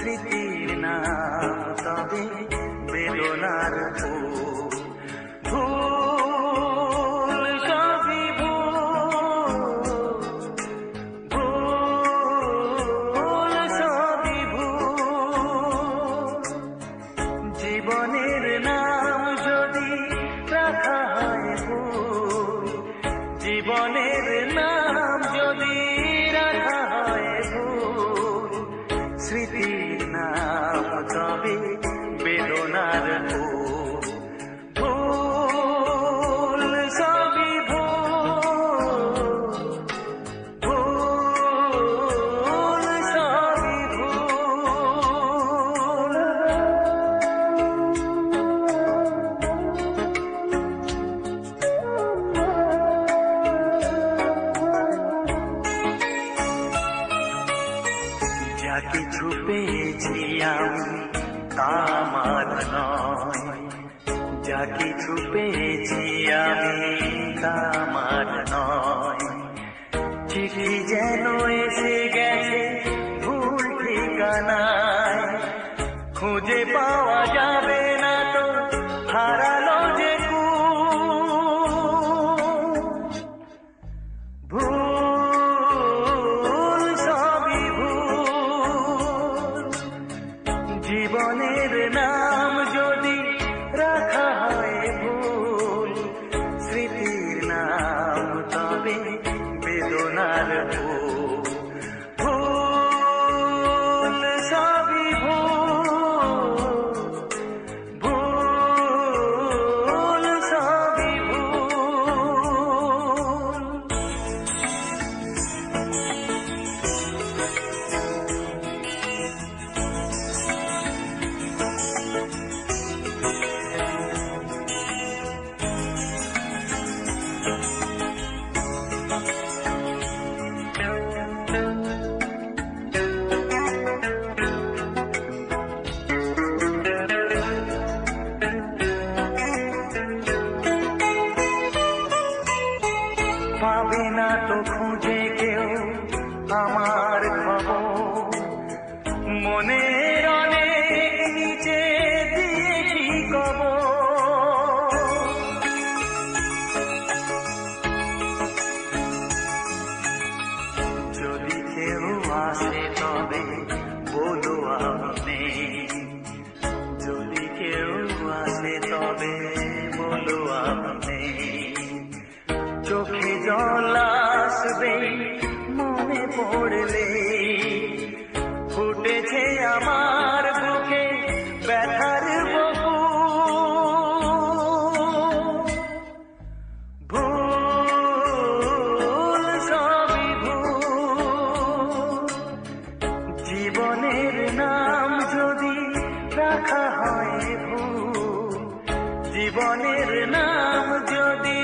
স্মৃতির নাম তবে বেদনার ফুল। ভুল সবই ভুল সবই ভুল। জীবনের নাম যদি রাখা হয় ভুল, জীবনের নাম যদি রাখা হয় ভুল, স্মৃতির নাম তবে বেদনার ফুল। ভুল সবই ভুল, ভুল সবই ভুল। যা কিছু পেয়েছি আমি তা আমার নয়, যা কিছু পেয়েছি আমি তা আমার নয়। চিঠি যেন এসে গেছে ভুল ঠিকানায়, খুঁজে পাওয়া যাবে না তো হারালো যে ভুল সবই ভুল। জীবনের নাম যদি রাখা হয় ভুল, স্মৃতির নাম তবে বেদনার ফুল। ভুল সবই ভুল, ভুল সবই ভুল। পাবে না তো খুঁজে কেউ আমার খবর, মনের অনেক নিচে দিয়েছি কবর। যদি কেউ আসে তবে বলো আমি নেই, যদি কেউ আসে তবে বলো আমি নেই। চোখে জল আসবে মনে পড়লে, ফুটেছে আমার বুকে ব্যথার বহু। ভুল সবই ভুল। জীবনের নাম যদি রাখা হয় ভুল, জীবনের নাম যদি